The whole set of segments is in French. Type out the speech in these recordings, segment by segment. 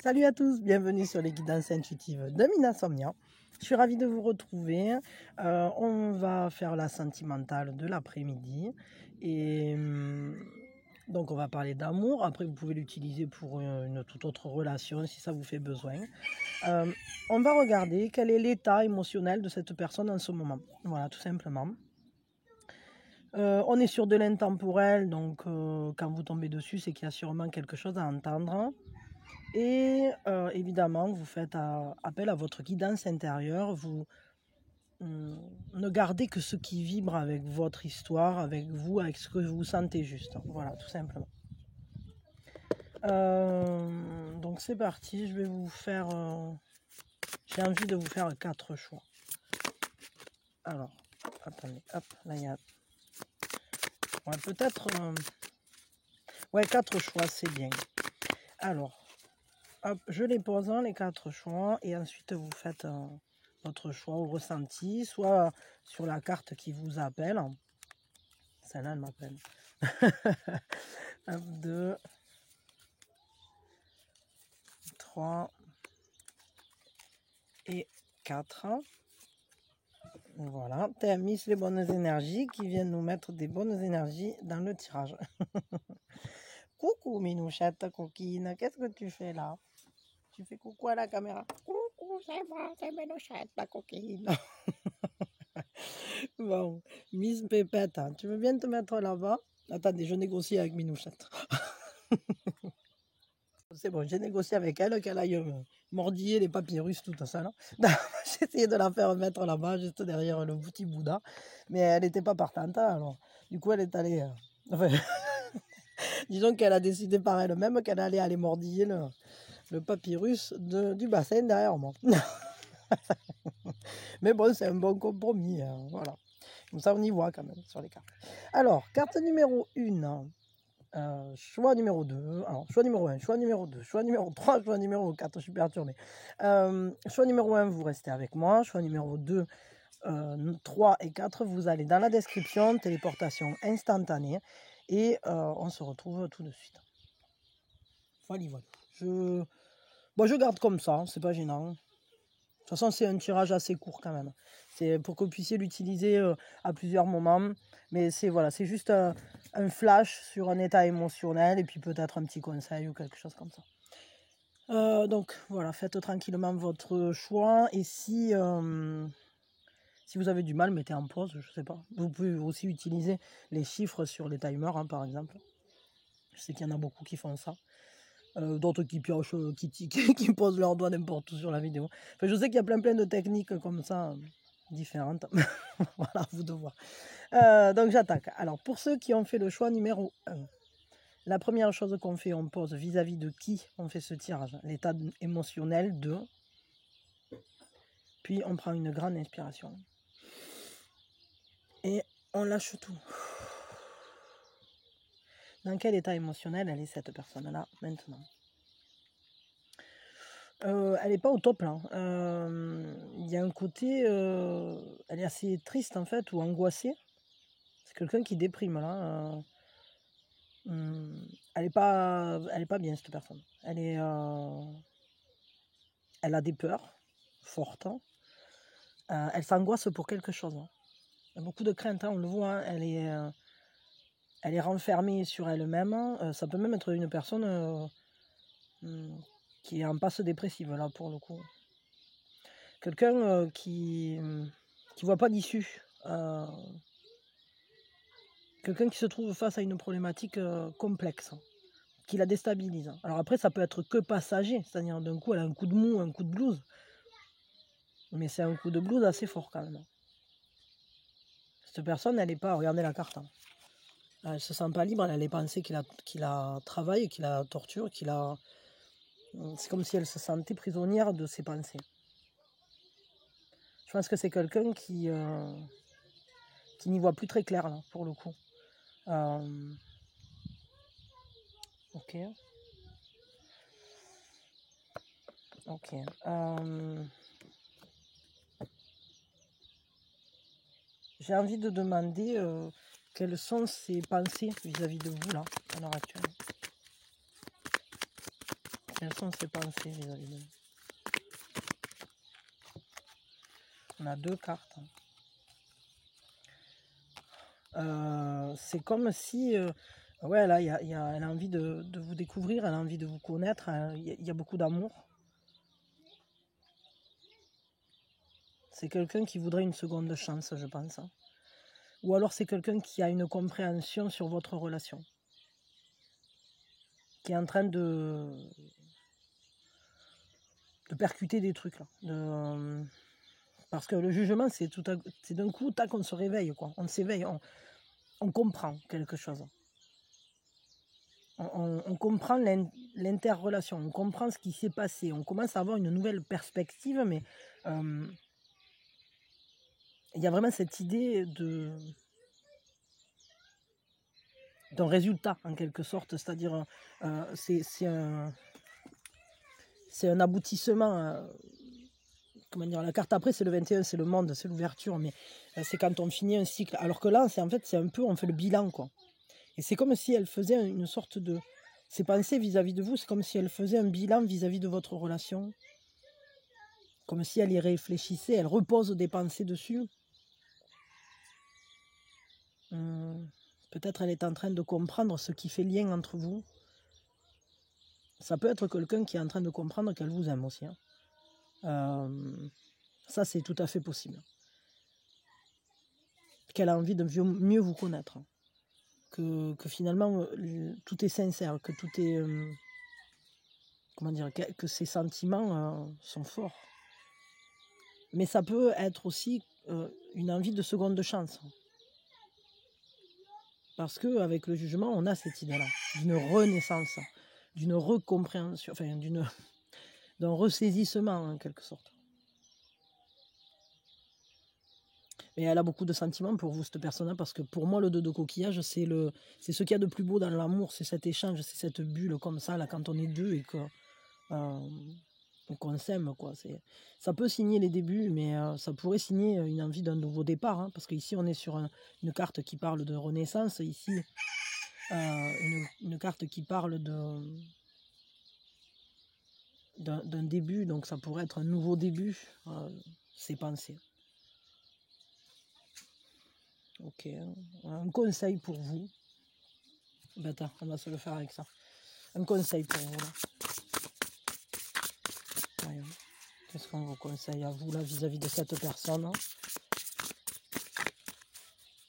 Salut à tous, bienvenue sur les guidances intuitives de Minasomnia. Je suis ravie de vous retrouver. On va faire la sentimentale de l'après-midi. Et donc on va parler d'amour. Après vous pouvez l'utiliser pour une toute autre relation si ça vous fait besoin. On va regarder quel est l'état émotionnel de cette personne en ce moment. Voilà, tout simplement. On est sur de l'intemporel, donc quand vous tombez dessus, c'est qu'il y a sûrement quelque chose à entendre. Et évidemment, vous faites appel à votre guidance intérieure. Vous ne gardez que ce qui vibre avec votre histoire, avec vous, avec ce que vous sentez juste. Voilà, tout simplement. Donc c'est parti, je vais vous faire... j'ai envie de vous faire 4 choix. Alors, attendez, hop, là il y a... Ouais, peut-être... ouais, 4 choix, c'est bien. Alors... Hop, je les pose dans les 4 choix et ensuite vous faites votre choix au ressenti, soit sur la carte qui vous appelle. Celle-là, elle m'appelle. 2, 3 et 4. Voilà, Thémis, les bonnes énergies qui viennent nous mettre des bonnes énergies dans le tirage. Coucou Minouchette, coquine, qu'est-ce que tu fais là? Tu fais coucou à la caméra. Coucou, c'est moi, c'est Minouchette, la coquine. Bon, Miss Pépette, hein, tu veux bien te mettre là-bas? Attendez, je négocie avec Minouchette. C'est bon, j'ai négocié avec elle qu'elle aille mordiller les papyrus, tout ça là. J'ai essayé de la faire mettre là-bas, juste derrière le petit Bouddha, mais elle n'était pas partante, alors du coup elle est allée... enfin, disons qu'elle a décidé par elle-même qu'elle allait aller mordiller le papyrus du bassin derrière moi. Mais bon, c'est un bon compromis, hein, voilà. Comme ça, on y voit quand même sur les cartes. Alors, carte numéro 1, choix numéro 2, alors choix numéro 1, choix numéro 2, choix numéro 3, choix numéro 4, je suis perturbée. Choix numéro 1, vous restez avec moi. Choix numéro 2, 3 et 4, vous allez dans la description, téléportation instantanée. Et on se retrouve tout de suite. Voilà, voilà. Je garde comme ça, c'est pas gênant. De toute façon, c'est un tirage assez court quand même. C'est pour que vous puissiez l'utiliser à plusieurs moments. Mais c'est voilà, c'est juste un flash sur un état émotionnel et puis peut-être un petit conseil ou quelque chose comme ça. Donc voilà, faites tranquillement votre choix. Et si vous avez du mal, mettez en pause, je sais pas. Vous pouvez aussi utiliser les chiffres sur les timers, hein, par exemple. Je sais qu'il y en a beaucoup qui font ça. D'autres qui piochent, qui posent leurs doigts n'importe où sur la vidéo. Enfin, je sais qu'il y a plein de techniques comme ça, différentes. Voilà, vous de voir. Donc j'attaque. Alors, pour ceux qui ont fait le choix numéro 1, la première chose qu'on fait, on pose vis-à-vis de qui on fait ce tirage. L'état émotionnel de... Puis on prend une grande inspiration. Et on lâche tout. Dans quel état émotionnel elle est cette personne-là maintenant? Elle n'est pas au top là. Il y a un côté, elle est assez triste en fait, ou angoissée. C'est quelqu'un qui déprime là. Elle est pas bien cette personne. Elle a des peurs fortes. Elle s'angoisse pour quelque chose. Il y a beaucoup de crainte, on le voit. Elle est renfermée sur elle-même. Ça peut même être une personne qui est en passe dépressive là pour le coup. Quelqu'un qui voit pas d'issue. Quelqu'un qui se trouve face à une problématique complexe, qui la déstabilise. Alors après, ça peut être que passager, c'est-à-dire d'un coup, elle a un coup de mou, un coup de blues. Mais c'est un coup de blues assez fort quand même. Cette personne, elle n'est pas... Regardez la carte. Hein. Elle se sent pas libre, elle a les pensées qui la travaillent, qui la torturent, c'est comme si elle se sentait prisonnière de ses pensées. Je pense que c'est quelqu'un qui n'y voit plus très clair, là, pour le coup. Ok. Ok. J'ai envie de demander quelles sont ses pensées vis-à-vis de vous, là, à l'heure actuelle. Quelles sont ses pensées vis-à-vis de nous? On a 2 cartes. C'est comme si, ouais, là, elle a envie de vous découvrir, elle a envie de vous connaître, il y a beaucoup d'amour. C'est quelqu'un qui voudrait une seconde chance, je pense. Ou alors c'est quelqu'un qui a une compréhension sur votre relation. Qui est en train de percuter des trucs, là. Parce que le jugement, c'est d'un coup, tac, on se réveille, quoi. On s'éveille, on comprend quelque chose. On comprend l'interrelation, on comprend ce qui s'est passé, on commence à avoir une nouvelle perspective, mais il y a vraiment cette idée d'un résultat, en quelque sorte, c'est-à-dire c'est un aboutissement. Comment dire, la carte après, c'est le 21, c'est le monde, c'est l'ouverture, mais c'est quand on finit un cycle. Alors que là, en fait, c'est un peu, on fait le bilan, quoi. Et c'est comme si elle faisait une sorte de... Ses pensées vis-à-vis de vous, c'est comme si elle faisait un bilan vis-à-vis de votre relation. Comme si elle y réfléchissait, elle repose des pensées dessus. Peut-être elle est en train de comprendre ce qui fait lien entre vous. Ça peut être quelqu'un qui est en train de comprendre qu'elle vous aime aussi. Ça, c'est tout à fait possible. Qu'elle a envie de mieux vous connaître. Que finalement, tout est sincère, que tout est... comment dire, que ses sentiments sont forts. Mais ça peut être aussi une envie de seconde chance. Parce qu'avec le jugement, on a cette idée-là, d'une renaissance, d'une recompréhension, enfin d'un ressaisissement en quelque sorte. Et elle a beaucoup de sentiments pour vous, cette personne-là, parce que pour moi, le 2 de coquillage, c'est ce qu'il y a de plus beau dans l'amour, c'est cet échange, c'est cette bulle comme ça, là, quand on est deux et qu'on s'aime, quoi. Ça peut signer les débuts, mais ça pourrait signer une envie d'un nouveau départ, hein, parce qu'ici, on est sur une carte qui parle de renaissance, ici, une carte qui parle d'un début, donc ça pourrait être un nouveau début, c'est pensé. Ok, un conseil pour vous. Ben attends, on va se le faire avec ça. Un conseil pour vous, là. Voyons. Qu'est-ce qu'on vous conseille à vous, là, vis-à-vis de cette personne, hein?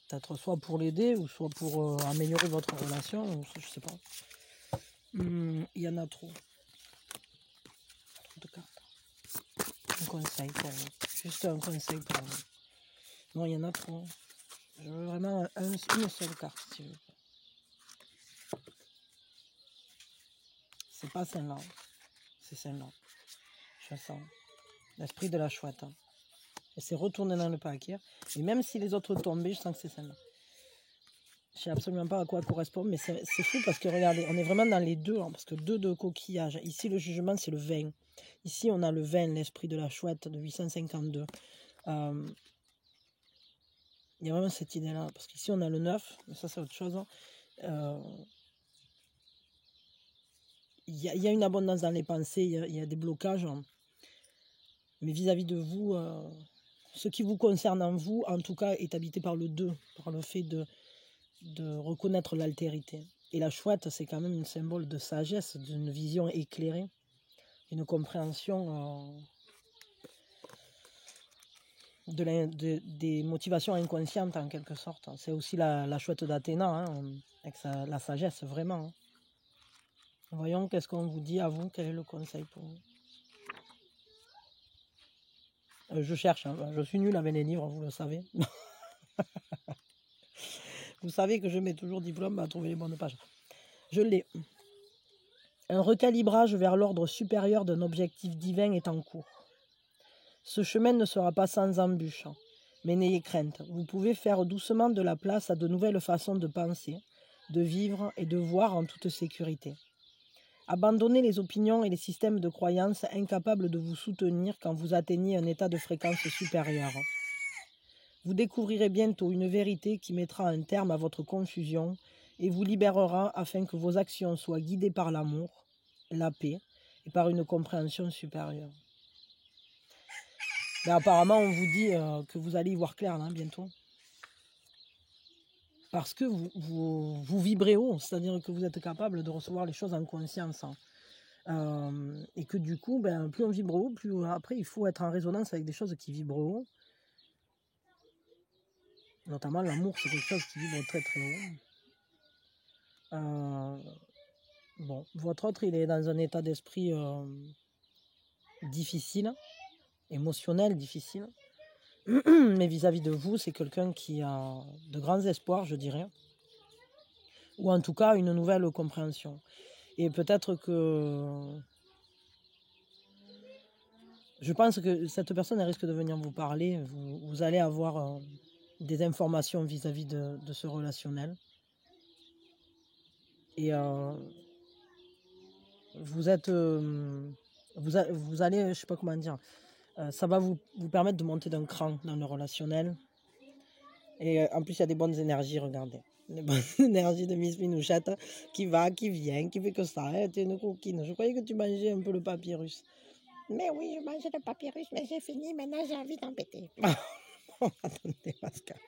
Peut-être soit pour l'aider, ou soit pour améliorer votre relation, ou je sais pas. Il y en a trop. Trop de cartes. Un conseil pour vous. Juste un conseil pour vous. Non, il y en a trop. Je veux vraiment une seule carte, s'il vous plaît. C'est pas celle-là. C'est celle-là. Je sens. L'esprit de la chouette. Hein. Elle s'est retournée dans le paquet. Et même si les autres tombaient, je sens que c'est celle-là. Je ne sais absolument pas à quoi elle correspond, mais c'est fou parce que regardez, on est vraiment dans les deux, hein, parce que 2 de coquillage. Ici, le jugement, c'est le 20. Ici, on a le 20, l'esprit de la chouette de 852. Il y a vraiment cette idée-là, parce qu'ici, on a le 9, mais ça, c'est autre chose. Il y a une abondance dans les pensées, il y a des blocages. Hein. Mais vis-à-vis de vous, ce qui vous concerne en vous, en tout cas, est habité par le 2, par le fait de reconnaître l'altérité. Et la chouette, c'est quand même un symbole de sagesse, d'une vision éclairée, une compréhension des motivations inconscientes en quelque sorte. C'est aussi la chouette d'Athéna, hein, avec la sagesse, vraiment. Hein. Voyons, qu'est-ce qu'on vous dit à vous, quel est le conseil pour vous? Je cherche, hein, je suis nul avec les livres, vous le savez. Vous savez que je mets toujours diplôme à trouver les bonnes pages. Je l'ai. Un recalibrage vers l'ordre supérieur d'un objectif divin est en cours. Ce chemin ne sera pas sans embûches, mais n'ayez crainte. Vous pouvez faire doucement de la place à de nouvelles façons de penser, de vivre et de voir en toute sécurité. Abandonnez les opinions et les systèmes de croyances incapables de vous soutenir quand vous atteignez un état de fréquence supérieure. Vous découvrirez bientôt une vérité qui mettra un terme à votre confusion et vous libérera afin que vos actions soient guidées par l'amour, la paix et par une compréhension supérieure. Mais apparemment, on vous dit que vous allez y voir clair là, bientôt. Parce que vous vibrez haut, c'est-à-dire que vous êtes capable de recevoir les choses en conscience. Et que du coup, ben, plus on vibre haut, plus après il faut être en résonance avec des choses qui vibrent haut. Notamment l'amour, c'est quelque chose qui vibre très très haut. Bon, votre autre, il est dans un état d'esprit difficile, émotionnel difficile. Mais vis-à-vis de vous, c'est quelqu'un qui a de grands espoirs, je dirais. Ou en tout cas, une nouvelle compréhension. Et peut-être que... Je pense que cette personne elle risque de venir vous parler. Vous allez avoir des informations vis-à-vis de ce relationnel. Et vous êtes... vous allez, je sais pas comment dire, ça va vous permettre de monter d'un cran dans le relationnel. Et en plus, il y a des bonnes énergies, regardez. Les bonnes énergies de Miss Minouchette qui va, qui vient, qui fait que ça. T'es une coquine. Je croyais que tu mangeais un peu le papyrus. Mais oui, je mangeais le papyrus, mais j'ai fini. Maintenant, j'ai envie d'en péter. Attendez, Pascal.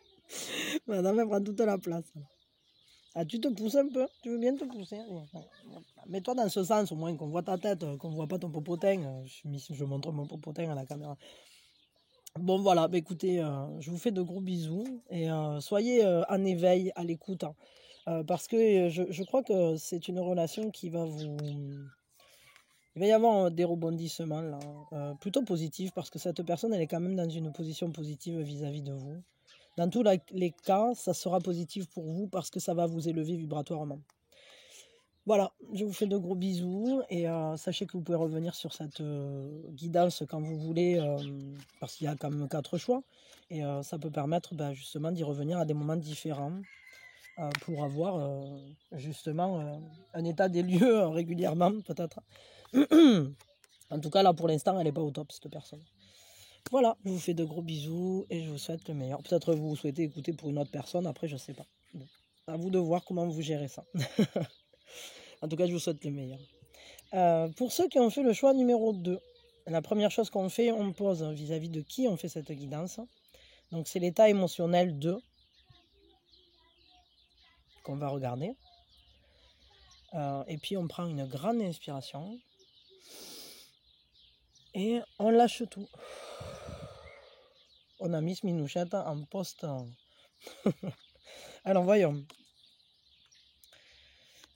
Madame, elle prend toute la place. Ah, tu te pousses un peu? Tu veux bien te pousser? Mets-toi dans ce sens, au moins qu'on voit ta tête, qu'on ne voit pas ton popotin. Je montre mon popotin à la caméra. Bon voilà, bah, écoutez, je vous fais de gros bisous et soyez en éveil, à l'écoute, hein, parce que je crois que c'est une relation qui va vous... Il va y avoir des rebondissements là, plutôt positifs, parce que cette personne, elle est quand même dans une position positive vis-à-vis de vous. Dans tous les cas, ça sera positif pour vous parce que ça va vous élever vibratoirement. Voilà, je vous fais de gros bisous et sachez que vous pouvez revenir sur cette guidance quand vous voulez, parce qu'il y a quand même 4 choix et ça peut permettre justement d'y revenir à des moments différents pour avoir justement un état des lieux régulièrement peut-être. En tout cas là pour l'instant elle n'est pas au top cette personne. Voilà, je vous fais de gros bisous et je vous souhaite le meilleur. Peut-être vous souhaitez écouter pour une autre personne, après je sais pas. Bon, à vous de voir comment vous gérez ça. En tout cas, je vous souhaite le meilleur. Pour ceux qui ont fait le choix numéro 2, la première chose qu'on fait, on pose vis-à-vis de qui on fait cette guidance. Donc, c'est l'état émotionnel 2 qu'on va regarder. Et puis, on prend une grande inspiration. Et on lâche tout. On a mis Minouchette en poste. Alors, voyons.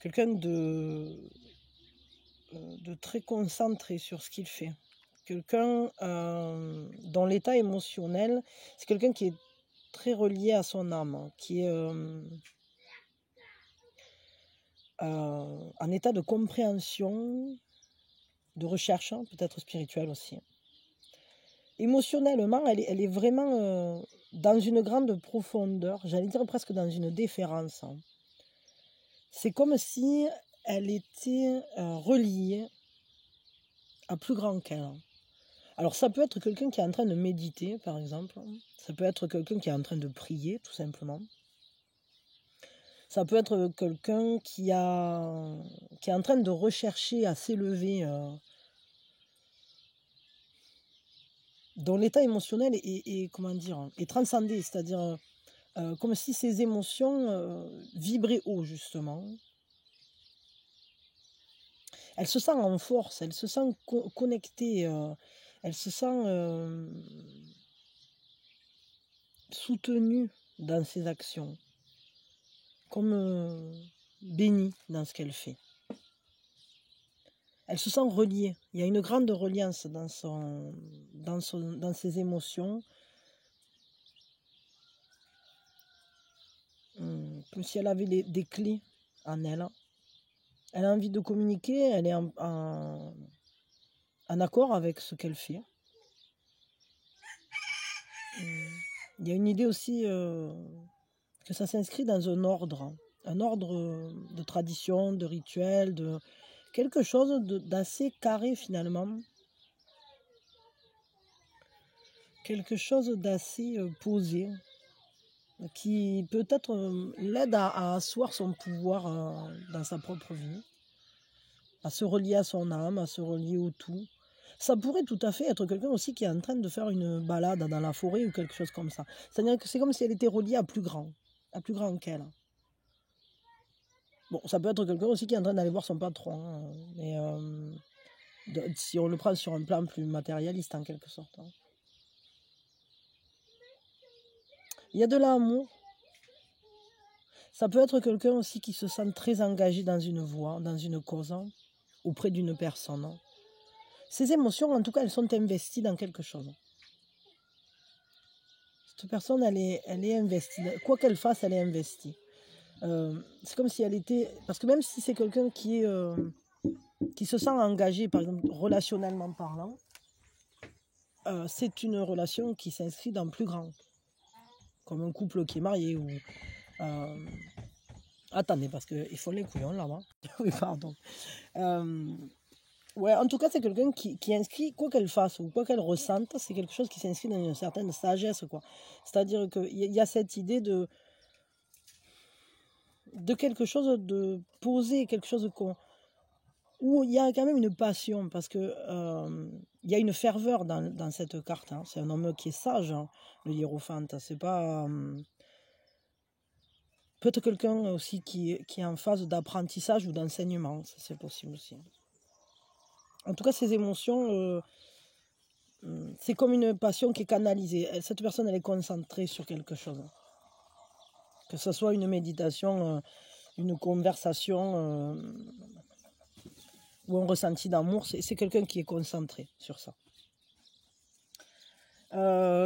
Quelqu'un de très concentré sur ce qu'il fait. Quelqu'un dont l'état émotionnel, c'est quelqu'un qui est très relié à son âme, qui est en état de compréhension, de recherche, peut-être spirituelle aussi. Émotionnellement, elle est vraiment dans une grande profondeur, j'allais dire presque dans une déférence. C'est comme si elle était reliée à plus grand qu'elle. Alors ça peut être quelqu'un qui est en train de méditer, par exemple. Ça peut être quelqu'un qui est en train de prier, tout simplement. Ça peut être quelqu'un qui est en train de rechercher à s'élever, dont l'état émotionnel est transcendé, c'est-à-dire comme si ses émotions vibraient haut, justement. Elle se sent en force, elle se sent connectée, elle se sent soutenue dans ses actions, comme bénie dans ce qu'elle fait. Elle se sent reliée. Il y a une grande reliance dans ses émotions. Comme si elle avait des clés en elle. Elle a envie de communiquer, elle est en accord avec ce qu'elle fait. Il y a une idée aussi que ça s'inscrit dans un ordre de tradition, de rituel, de quelque chose d'assez carré finalement. Quelque chose d'assez posé, qui peut-être l'aide à asseoir son pouvoir dans sa propre vie. à se relier à son âme, à se relier au tout. Ça pourrait tout à fait être quelqu'un aussi qui est en train de faire une balade dans la forêt ou quelque chose comme ça. C'est-à-dire que c'est comme si elle était reliée à plus grand qu'elle. Bon, ça peut être quelqu'un aussi qui est en train d'aller voir son patron, hein, mais si on le prend sur un plan plus matérialiste en quelque sorte. Hein. Il y a de l'amour. Ça peut être quelqu'un aussi qui se sent très engagé dans une voie, dans une cause, hein, auprès d'une personne. Hein. Ces émotions, en tout cas, elles sont investies dans quelque chose. Cette personne, elle est investie. Quoi qu'elle fasse, elle est investie. C'est comme si elle était... Parce que même si c'est quelqu'un qui se sent engagé, par exemple, relationnellement parlant, c'est une relation qui s'inscrit dans plus grand. Comme un couple qui est marié ou... attendez, parce qu'ils font les couillons là-bas. Oui, pardon. Ouais, en tout cas, c'est quelqu'un qui inscrit, quoi qu'elle fasse ou quoi qu'elle ressente, c'est quelque chose qui s'inscrit dans une certaine sagesse, quoi. C'est-à-dire qu'il y a cette idée de quelque chose de posé, quelque chose où il y a quand même une passion, parce que il y a une ferveur dans cette carte. Hein. C'est un homme qui est sage, hein, le hiérophante. C'est pas... peut-être quelqu'un aussi qui est en phase d'apprentissage ou d'enseignement, c'est possible aussi. En tout cas, ces émotions, c'est comme une passion qui est canalisée. Cette personne, elle est concentrée sur quelque chose. Que ce soit une méditation, une conversation ou un ressenti d'amour, c'est quelqu'un qui est concentré sur ça.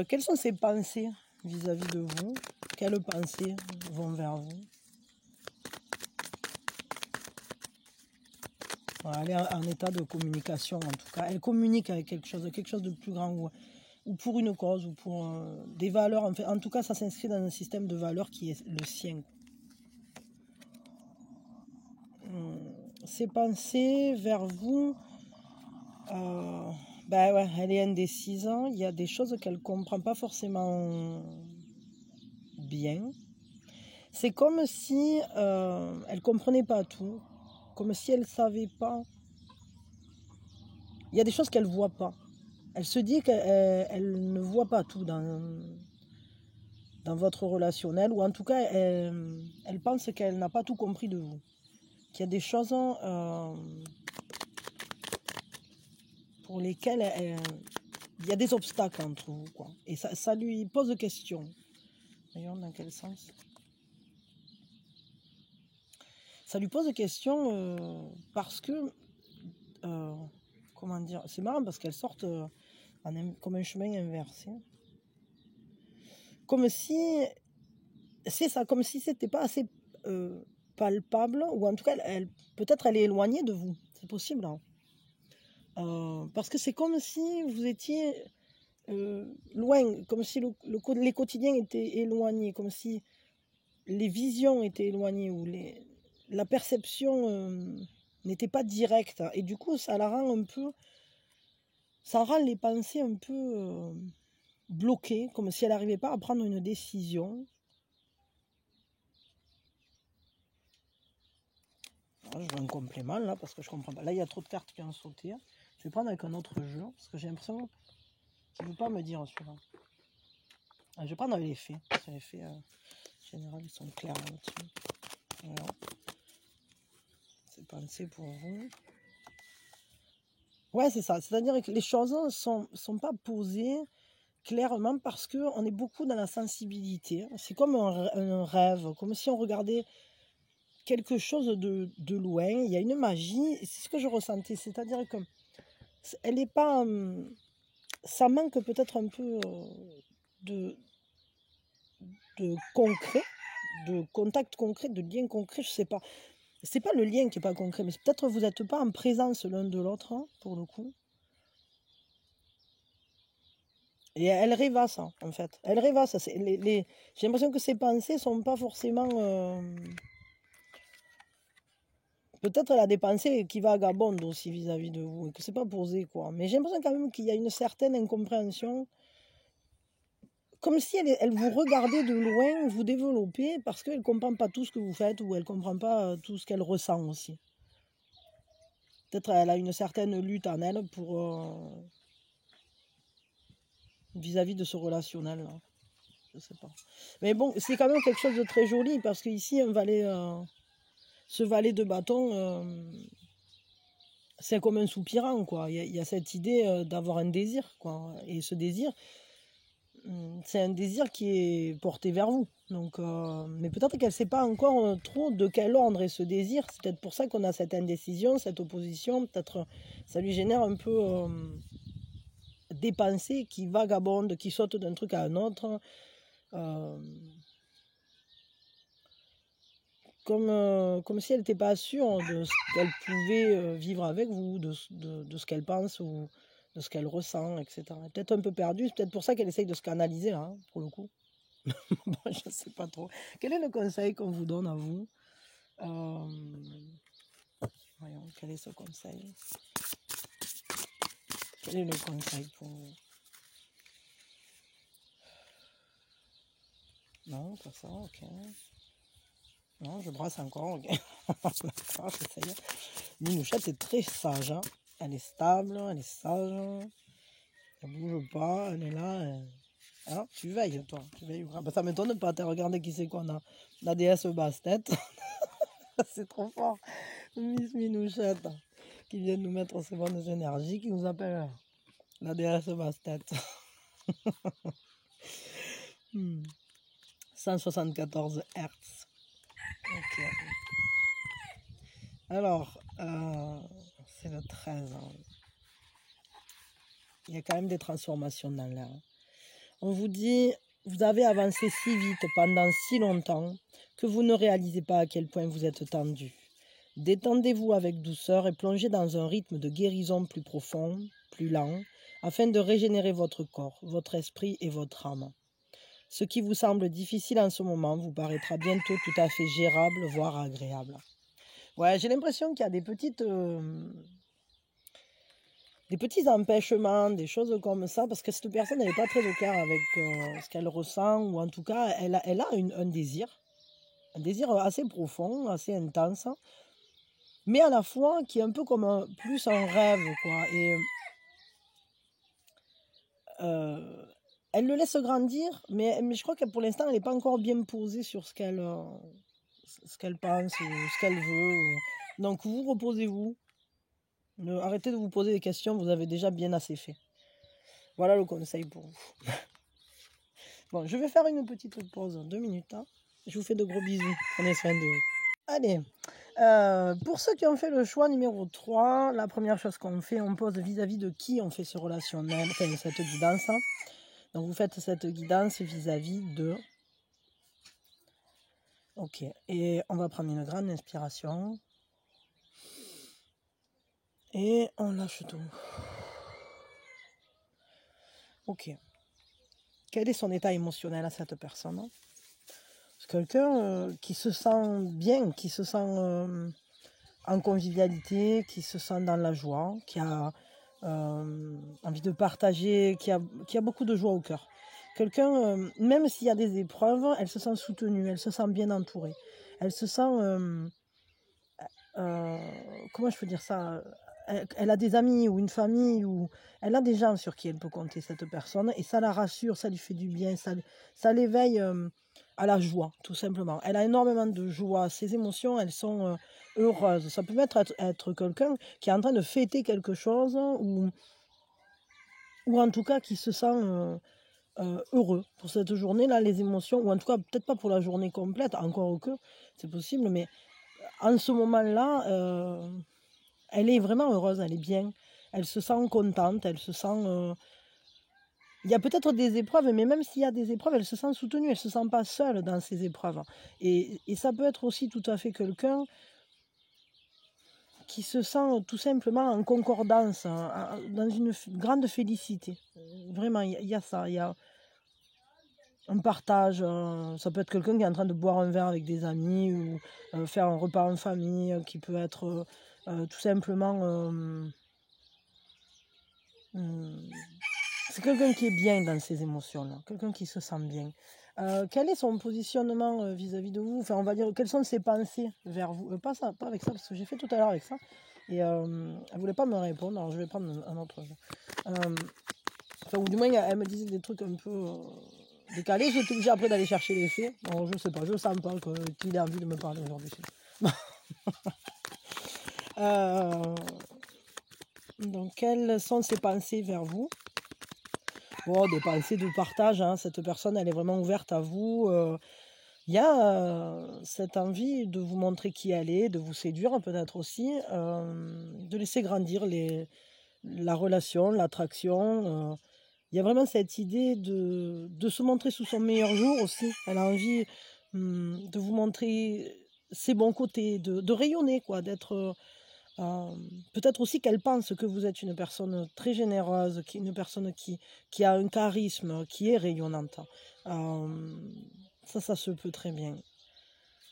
Quelles sont ses pensées vis-à-vis de vous? Quelles pensées vont vers vous? Elle est en état de communication, en tout cas. Elle communique avec quelque chose de plus grand, ou pour une cause, ou pour des valeurs. En tout cas, ça s'inscrit dans un système de valeurs qui est le sien. Ses pensées vers vous, ben ouais, elle est indécise. Il y a des choses qu'elle ne comprend pas forcément bien. C'est comme si elle ne comprenait pas tout, comme si elle ne savait pas. Il y a des choses qu'elle ne voit pas. Elle se dit qu'elle ne voit pas tout dans votre relationnel, ou en tout cas, elle pense qu'elle n'a pas tout compris de vous. Qu'il y a des choses pour lesquelles il y a des obstacles entre vous, quoi. Et ça lui pose des questions. Voyons dans quel sens. Ça lui pose des questions parce que, comment dire, c'est marrant parce qu'elles sortent comme un chemin inversé. Comme si, c'est ça, comme si c'était pas assez palpable, ou en tout cas, peut-être elle est éloignée de vous. C'est possible, hein. Parce que c'est comme si vous étiez loin, comme si les quotidiens étaient éloignés, comme si les visions étaient éloignées, ou la perception n'était pas directe. Et du coup, ça rend les pensées un peu bloquées, comme si elle n'arrivait pas à prendre une décision. Je veux un complément là, parce que je comprends pas. Là, il y a trop de cartes qui ont sauté. Je vais prendre avec un autre jeu, parce que j'ai l'impression qu'il ne veut pas me dire celui-là. Je vais prendre avec les faits. Les faits, en général, ils sont clairs là-dessus. Voilà. C'est pensé pour vous. Ouais, c'est ça. C'est-à-dire que les choses ne sont pas posées clairement parce qu'on est beaucoup dans la sensibilité. C'est comme un rêve, comme si on regardait quelque chose de loin. Il y a une magie, c'est ce que je ressentais. C'est-à-dire que elle n'est pas... ça manque peut-être un peu de concret, de contact concret, de lien concret, je sais pas. C'est pas le lien qui est pas concret, mais peut-être vous n'êtes pas en présence l'un de l'autre, hein, pour le coup. Et elle rêvasse, ça, en fait. Elle rêvasse. J'ai l'impression que ses pensées sont pas forcément... Peut-être elle a des pensées qui vagabondent aussi vis-à-vis de vous, et que c'est pas posé, quoi. Mais j'ai l'impression quand même qu'il y a une certaine incompréhension. Comme si elle vous regardait de loin, vous développer, parce qu'elle ne comprend pas tout ce que vous faites, ou elle ne comprend pas tout ce qu'elle ressent aussi. peut-être elle a une certaine lutte en elle pour vis-à-vis de ce relationnel là. Je sais pas. Mais bon, c'est quand même quelque chose de très joli parce qu'ici, ce valet de bâton, c'est comme un soupirant, quoi. Il y a cette idée d'avoir un désir, quoi. Et ce désir, c'est un désir qui est porté vers vous. Donc, mais peut-être qu'elle ne sait pas encore trop de quel ordre est ce désir. C'est peut-être pour ça qu'on a cette indécision, cette opposition. Peut-être ça lui génère un peu des pensées qui vagabondent, qui sautent d'un truc à un autre. Comme si elle n'était pas sûre de ce qu'elle pouvait vivre avec vous, de ce qu'elle pense ou de ce qu'elle ressent, etc. Elle est peut-être un peu perdue, c'est peut-être pour ça qu'elle essaye de se canaliser, là, hein, pour le coup. Bon, je ne sais pas trop. Quel est le conseil qu'on vous donne à vous? Voyons, quel est ce conseil? Quel est le conseil pour vous? Non, pas ça, ok. Non, je brasse encore, ok. D'accord, j'essaye. Minouchette est très sage, hein. Elle est stable, elle est sage. Elle bouge pas, elle est là. Ah, tu veilles, toi. Tu veilles. Ah, bah, ça m'étonne pas. T'as regardé qui c'est qu'on a. La déesse basse-tête. C'est trop fort. Miss Minouchette, qui vient de nous mettre ses bonnes énergies, qui nous appelle la déesse basse-tête. 174 Hertz. Ok. Alors, c'est le 13. Hein. Il y a quand même des transformations dans l'air. On vous dit, vous avez avancé si vite pendant si longtemps que vous ne réalisez pas à quel point vous êtes tendu. Détendez-vous avec douceur et plongez dans un rythme de guérison plus profond, plus lent, afin de régénérer votre corps, votre esprit et votre âme. Ce qui vous semble difficile en ce moment vous paraîtra bientôt tout à fait gérable, voire agréable. Ouais, j'ai l'impression qu'il y a des petits empêchements, des choses comme ça, parce que cette personne n'est pas très au clair avec ce qu'elle ressent, ou en tout cas, elle a un désir assez profond, assez intense, mais à la fois qui est un peu comme plus un rêve, quoi. Et elle le laisse grandir, mais je crois que pour l'instant, elle n'est pas encore bien posée sur ce qu'elle pense, ou ce qu'elle veut. Donc, vous reposez-vous. Arrêtez de vous poser des questions, vous avez déjà bien assez fait. Voilà le conseil pour vous. Bon, je vais faire une petite pause, 2 minutes. Hein. Je vous fais de gros bisous. Prenez soin de vous. Allez, pour ceux qui ont fait le choix numéro 3, la première chose qu'on fait, on pose vis-à-vis de qui on fait ce relationnel, enfin cette guidance. Hein. Donc vous faites cette guidance vis-à-vis de... Ok, et on va prendre une grande inspiration. Et on lâche tout. Ok. Quel est son état émotionnel à cette personne? C'est quelqu'un qui se sent bien, qui se sent en convivialité, qui se sent dans la joie, qui a envie de partager, qui a beaucoup de joie au cœur. Quelqu'un, même s'il y a des épreuves, elle se sent soutenue, elle se sent bien entourée. Elle se sent... comment je peux dire ça? Elle a des amis ou une famille, ou elle a des gens sur qui elle peut compter, cette personne, et ça la rassure, ça lui fait du bien, ça l'éveille à la joie, tout simplement. Elle a énormément de joie, ses émotions, elles sont heureuses. Ça peut être quelqu'un qui est en train de fêter quelque chose, ou en tout cas qui se sent heureux pour cette journée-là, les émotions, ou en tout cas peut-être pas pour la journée complète, encore que c'est possible, mais en ce moment-là, elle est vraiment heureuse, elle est bien, elle se sent contente, elle se sent... Il y a peut-être des épreuves, mais même s'il y a des épreuves, elle se sent soutenue, elle ne se sent pas seule dans ces épreuves. Et ça peut être aussi tout à fait quelqu'un qui se sent tout simplement en concordance, dans une grande félicité. Vraiment, il y a ça, il y a un partage. Ça peut être quelqu'un qui est en train de boire un verre avec des amis, ou faire un repas en famille, qui peut être tout simplement... c'est quelqu'un qui est bien dans ses émotions-là, quelqu'un qui se sent bien. Quel est son positionnement vis-à-vis de vous? Enfin, on va dire, quelles sont ses pensées vers vous? Pas avec ça, parce que j'ai fait tout à l'heure avec ça. Et elle ne voulait pas me répondre, alors je vais prendre un autre jeu. Enfin, ou du moins, elle me disait des trucs un peu décalés. J'étais obligée après d'aller chercher les faits. Alors, je sais pas, je sens pas qu'il ait envie de me parler aujourd'hui. Donc, quelles sont ses pensées vers vous? Bon, des pensées de partage, hein. Cette personne, elle est vraiment ouverte à vous. Il y a cette envie de vous montrer qui elle est, de vous séduire peut-être aussi, de laisser grandir la relation, l'attraction. Il y a vraiment cette idée de se montrer sous son meilleur jour aussi. Elle a envie de vous montrer ses bons côtés, de rayonner, quoi, d'être... peut-être aussi qu'elle pense que vous êtes une personne très généreuse, une personne qui a un charisme, qui est rayonnante. Ça se peut très bien.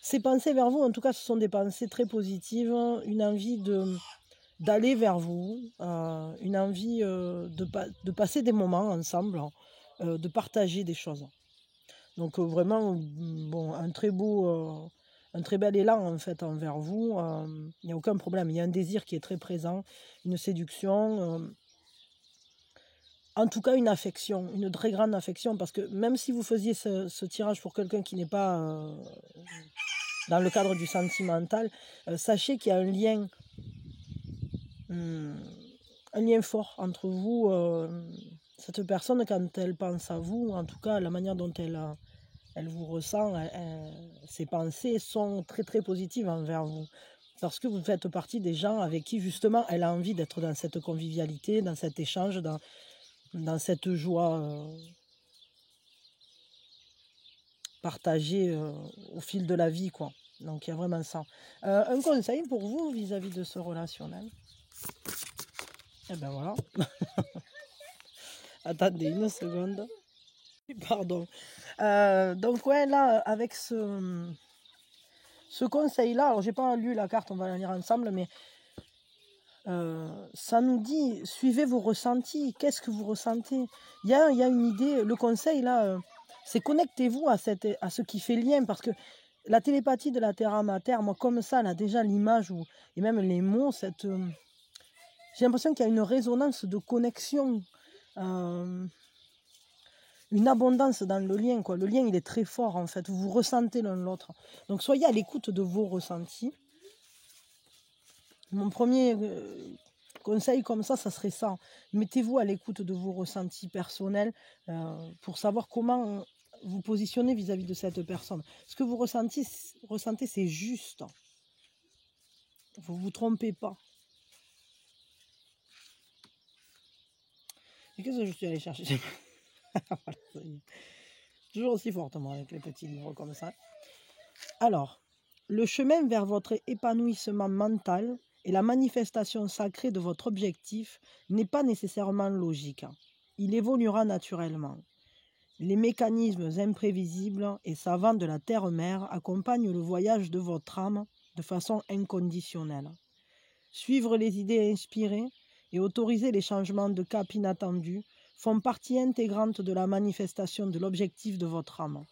Ces pensées vers vous, en tout cas, ce sont des pensées très positives, une envie d'aller vers vous, une envie de passer des moments ensemble, de partager des choses. Donc vraiment, bon, un très bel élan en fait envers vous. Il n'y a aucun problème. Il y a un désir qui est très présent, une séduction. En tout cas, une affection, une très grande affection, parce que même si vous faisiez ce tirage pour quelqu'un qui n'est pas dans le cadre du sentimental, sachez qu'il y a un lien fort entre vous. Cette personne, quand elle pense à vous, en tout cas, la manière dont elle vous ressent, ses pensées sont très très positives envers vous. Parce que vous faites partie des gens avec qui, justement, elle a envie d'être dans cette convivialité, dans cet échange, dans cette joie partagée au fil de la vie, quoi. Donc, il y a vraiment ça. Un conseil pour vous vis-à-vis de ce relationnel? Eh ben voilà. Attendez une seconde. Pardon. Donc, ouais, là, avec ce conseil-là, alors j'ai pas lu la carte, on va la lire ensemble, mais ça nous dit, suivez vos ressentis. Qu'est-ce que vous ressentez? Il y a une idée, le conseil là, c'est connectez-vous à ce qui fait lien, parce que la télépathie de la terre à ma terre, moi comme ça, là déjà l'image et même les mots, j'ai l'impression qu'il y a une résonance de connexion, une abondance dans le lien, quoi. Le lien, il est très fort en fait, vous vous ressentez l'un l'autre. Donc soyez à l'écoute de vos ressentis. Mon premier conseil comme ça serait ça. Mettez-vous à l'écoute de vos ressentis personnels pour savoir comment vous positionner vis-à-vis de cette personne. Ce que vous ressentez, c'est juste. Vous ne vous trompez pas. Et qu'est-ce que je suis allée chercher? Voilà, ça y est. Toujours aussi fortement avec les petits livres comme ça. Alors, le chemin vers votre épanouissement mental et la manifestation sacrée de votre objectif n'est pas nécessairement logique. Il évoluera naturellement. Les mécanismes imprévisibles et savants de la terre-mère accompagnent le voyage de votre âme de façon inconditionnelle. Suivre les idées inspirées et autoriser les changements de cap inattendus font partie intégrante de la manifestation de l'objectif de votre âme.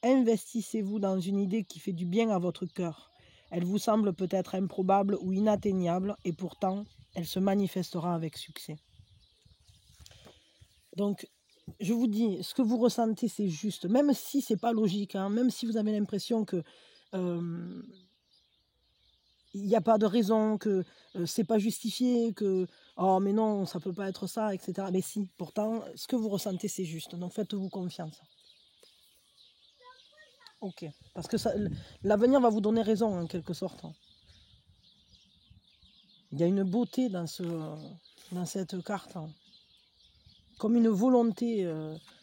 Investissez-vous dans une idée qui fait du bien à votre cœur. Elle vous semble peut-être improbable ou inatteignable, et pourtant, elle se manifestera avec succès. Donc, je vous dis, ce que vous ressentez, c'est juste, même si c'est pas logique, hein, même si vous avez l'impression que il n'y a pas de raison, que c'est pas justifié, que oh mais non, ça peut pas être ça, etc. Mais si, pourtant, ce que vous ressentez, c'est juste. Donc faites-vous confiance. Ok, parce que l'avenir va vous donner raison en quelque sorte. Il y a une beauté dans cette carte, hein. Comme une volonté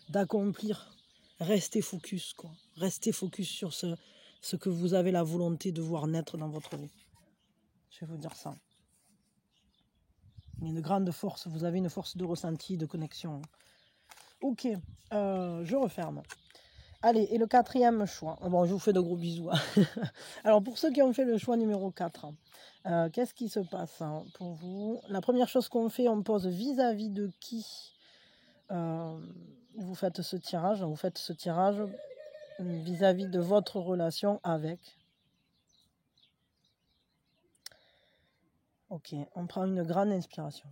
d'accomplir. Restez focus, quoi. Restez focus sur ce que vous avez la volonté de voir naître dans votre vie. Je vais vous dire ça. Il y a une grande force, vous avez une force de ressenti, de connexion. Ok, je referme. Allez, et le quatrième choix. Bon, je vous fais de gros bisous. Alors, pour ceux qui ont fait le choix numéro 4, qu'est-ce qui se passe pour vous? La première chose qu'on fait, on pose vis-à-vis de qui vous faites ce tirage. Vous faites ce tirage vis-à-vis de votre relation avec. Ok, on prend une grande inspiration.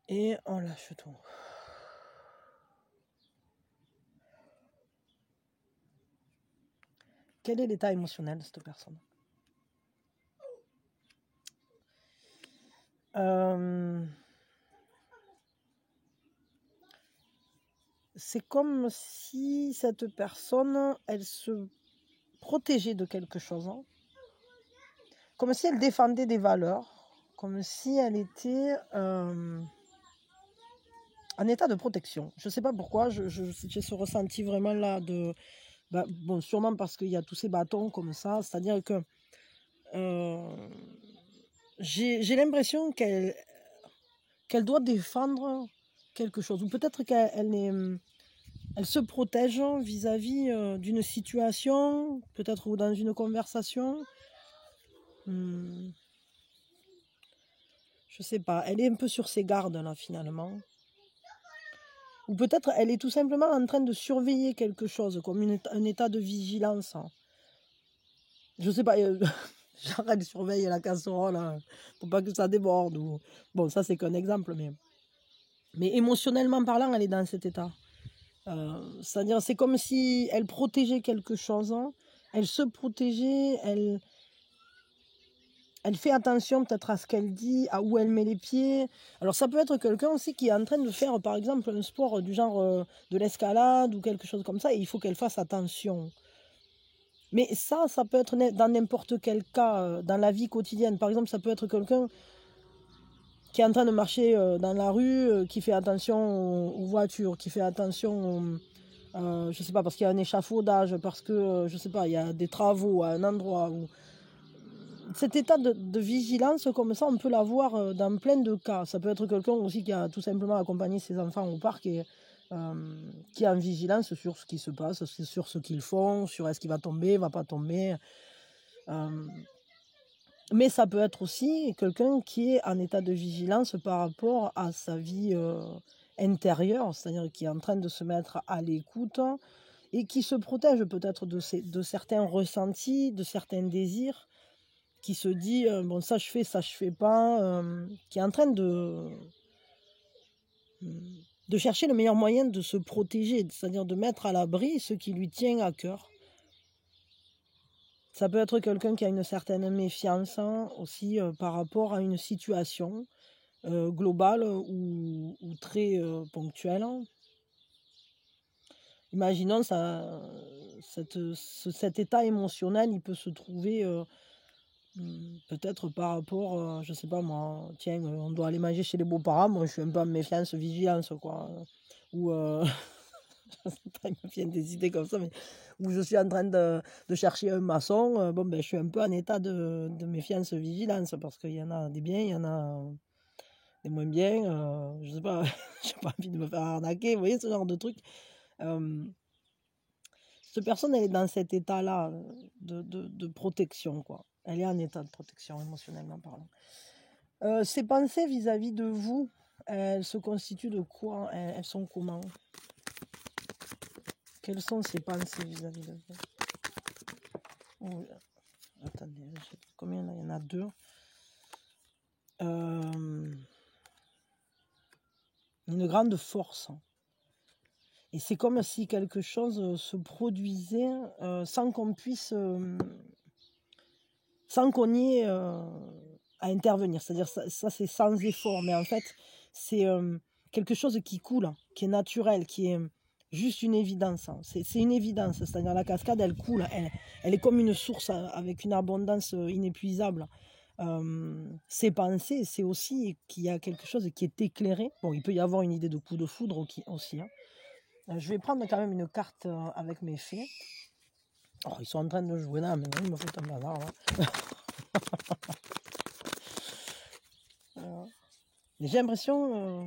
Et on lâche tout. Quel est l'état émotionnel de cette personne? C'est comme si cette personne, elle se protégeait de quelque chose, hein. Comme si elle défendait des valeurs, comme si elle était en état de protection. Je ne sais pas pourquoi, j'ai ce ressenti vraiment là de... Bah, bon, sûrement parce qu'il y a tous ces bâtons comme ça, c'est-à-dire que j'ai l'impression qu'elle doit défendre quelque chose, ou peut-être qu'elle se protège vis-à-vis d'une situation, peut-être ou dans une conversation. Je sais pas, elle est un peu sur ses gardes là finalement. Ou peut-être elle est tout simplement en train de surveiller quelque chose, comme un état de vigilance. Je sais pas, genre elle surveille la casserole pour pas que ça déborde. Ou... Bon, ça c'est qu'un exemple, mais émotionnellement parlant, elle est dans cet état. C'est-à-dire, c'est comme si elle protégeait quelque chose, hein. Elle se protégeait, elle fait attention peut-être à ce qu'elle dit, à où elle met les pieds. Alors ça peut être quelqu'un aussi qui est en train de faire par exemple un sport du genre de l'escalade ou quelque chose comme ça, et il faut qu'elle fasse attention. Mais ça peut être dans n'importe quel cas, dans la vie quotidienne. Par exemple, ça peut être quelqu'un qui est en train de marcher dans la rue, qui fait attention aux voitures, qui fait attention, je sais pas, parce qu'il y a un échafaudage, parce que, je sais pas, il y a des travaux à un endroit où... Cet état de vigilance comme ça, on peut l'avoir dans plein de cas. Ça peut être quelqu'un aussi qui a tout simplement accompagné ses enfants au parc et qui est en vigilance sur ce qui se passe, sur ce qu'ils font, sur est-ce qu'il va tomber, va pas tomber. Mais ça peut être aussi quelqu'un qui est en état de vigilance par rapport à sa vie intérieure, c'est-à-dire qui est en train de se mettre à l'écoute et qui se protège peut-être de certains ressentis, de certains désirs, qui se dit bon, ça je fais pas, qui est en train de chercher le meilleur moyen de se protéger, c'est-à-dire de mettre à l'abri ce qui lui tient à cœur. Ça peut être quelqu'un qui a une certaine méfiance aussi par rapport à une situation globale ou très ponctuelle. Imaginons cet état émotionnel, il peut se trouver peut-être par rapport, je sais pas moi, tiens, on doit aller manger chez les beaux-parents, moi je suis un peu en méfiance, vigilance, quoi. Ou, je sais pas, il me vient des idées comme ça, mais où je suis en train de chercher un maçon, bon, ben, je suis un peu en état de méfiance, vigilance, parce qu'il y en a des biens, il y en a des moins bien, je sais pas, j'ai pas envie de me faire arnaquer, vous voyez, ce genre de truc. Cette personne, elle est dans cet état-là de protection, quoi. Elle est en état de protection, émotionnellement parlant. Ses pensées vis-à-vis de vous, elles se constituent de quoi? Elles sont comment? Quelles sont ses pensées vis-à-vis de vous? Oh, attendez, je sais pas combien là, il y en a deux. Une grande force. Et c'est comme si quelque chose se produisait sans qu'on puisse... sans qu'on y ait à intervenir. C'est-à-dire ça c'est sans effort, mais en fait c'est quelque chose qui coule, qui est naturel, qui est juste une évidence. C'est une évidence, c'est-à-dire la cascade elle coule, elle est comme une source avec une abondance inépuisable. Ses pensées, c'est aussi qu'il y a quelque chose qui est éclairé. Bon, il peut y avoir une idée de coup de foudre aussi. Je vais prendre quand même une carte avec mes fées. Oh, ils sont en train de jouer là, mais ils me foutent un bazar là. J'ai l'impression,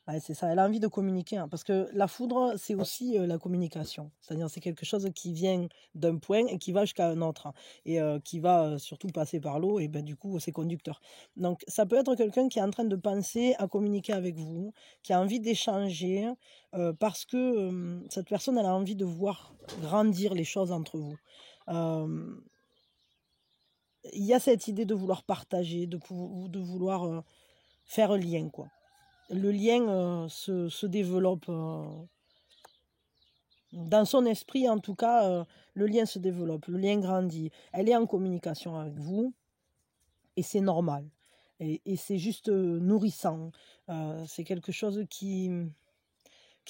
ouais, c'est ça, elle a envie de communiquer, hein, parce que la foudre, c'est aussi la communication. C'est-à-dire c'est quelque chose qui vient d'un point et qui va jusqu'à un autre, hein, et qui va surtout passer par l'eau, et ben, du coup, c'est conducteur. Donc, ça peut être quelqu'un qui est en train de penser à communiquer avec vous, qui a envie d'échanger, parce que cette personne, elle a envie de voir grandir les choses entre vous. il y a cette idée de vouloir partager, de vouloir faire un lien, quoi. Le lien se développe dans son esprit, en tout cas, le lien se développe, le lien grandit. Elle est en communication avec vous et c'est normal. Et c'est juste nourrissant. C'est quelque chose qui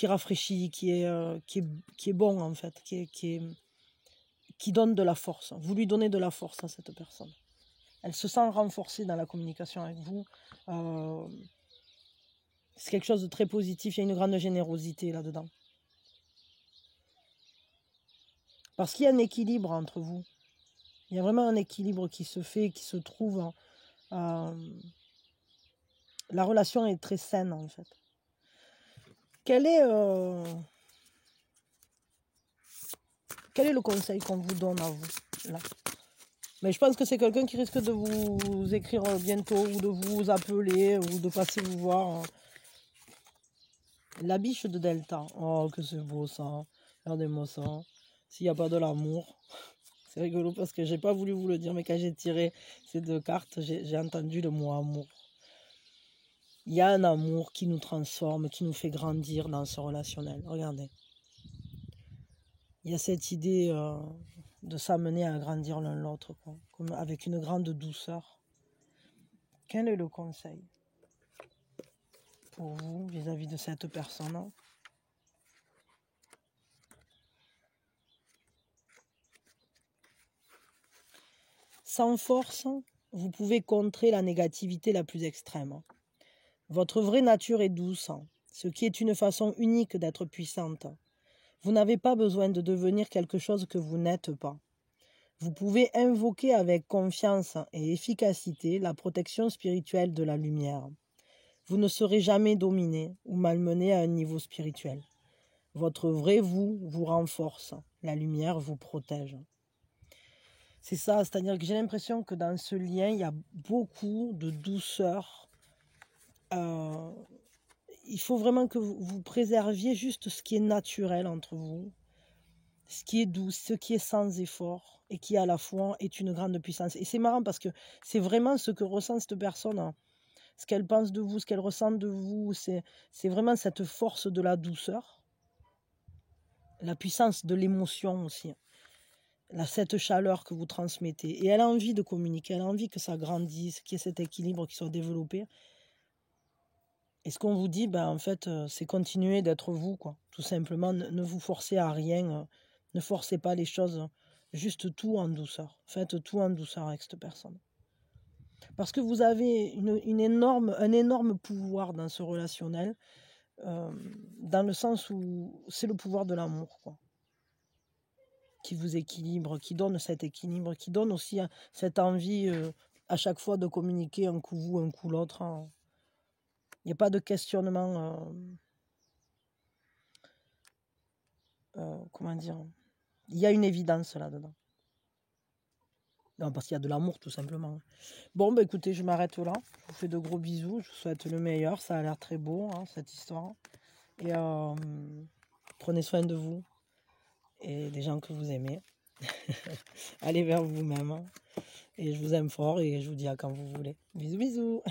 rafraîchit, qui est bon en fait, qui donne de la force. Vous lui donnez de la force à cette personne. Elle se sent renforcée dans la communication avec vous. C'est quelque chose de très positif. Il y a une grande générosité là-dedans. Parce qu'il y a un équilibre entre vous. Il y a vraiment un équilibre qui se fait, qui se trouve. La relation est très saine en fait. Quel est le conseil qu'on vous donne à vous là? Mais je pense que c'est quelqu'un qui risque de vous écrire bientôt ou de vous appeler ou de passer vous voir. La biche de Delta. Oh, que c'est beau ça. Regardez-moi ça. S'il n'y a pas de l'amour. C'est rigolo parce que j'ai pas voulu vous le dire, mais quand j'ai tiré ces deux cartes, j'ai entendu le mot amour. Il y a un amour qui nous transforme, qui nous fait grandir dans ce relationnel. Regardez. Il y a cette idée de s'amener à grandir l'un l'autre, comme avec une grande douceur. Quel est le conseil pour vous vis-à-vis de cette personne? Sans force, vous pouvez contrer la négativité la plus extrême. Votre vraie nature est douce, ce qui est une façon unique d'être puissante. Vous n'avez pas besoin de devenir quelque chose que vous n'êtes pas. Vous pouvez invoquer avec confiance et efficacité la protection spirituelle de la lumière. Vous ne serez jamais dominé ou malmené à un niveau spirituel. Votre vrai vous vous renforce, la lumière vous protège. C'est ça, c'est-à-dire que j'ai l'impression que dans ce lien, il y a beaucoup de douceur. Il faut vraiment que vous préserviez juste ce qui est naturel entre vous, ce qui est doux, ce qui est sans effort et qui à la fois est une grande puissance. Et c'est marrant parce que c'est vraiment ce que ressent cette personne, ce qu'elle pense de vous, ce qu'elle ressent de vous, c'est vraiment cette force de la douceur, la puissance de l'émotion aussi. Cette chaleur que vous transmettez. Et elle a envie de communiquer, elle a envie que ça grandisse, qu'il y ait cet équilibre qui soit développé. Et ce qu'on vous dit, en fait, c'est continuer d'être vous, quoi. Tout simplement, ne vous forcez à rien, ne forcez pas les choses, juste tout en douceur. Faites tout en douceur avec cette personne. Parce que vous avez un énorme pouvoir dans ce relationnel, dans le sens où c'est le pouvoir de l'amour, quoi, qui vous équilibre, qui donne cet équilibre, qui donne aussi cette envie à chaque fois de communiquer un coup vous, un coup l'autre. Il n'y a pas de questionnement, comment dire, il y a une évidence là-dedans. Non, parce qu'il y a de l'amour tout simplement. Bon, écoutez, je m'arrête là. Je vous fais de gros bisous, je vous souhaite le meilleur. Ça a l'air très beau, cette histoire. Et prenez soin de vous et des gens que vous aimez. Allez vers vous-même. Et je vous aime fort et je vous dis à quand vous voulez. Bisous, bisous.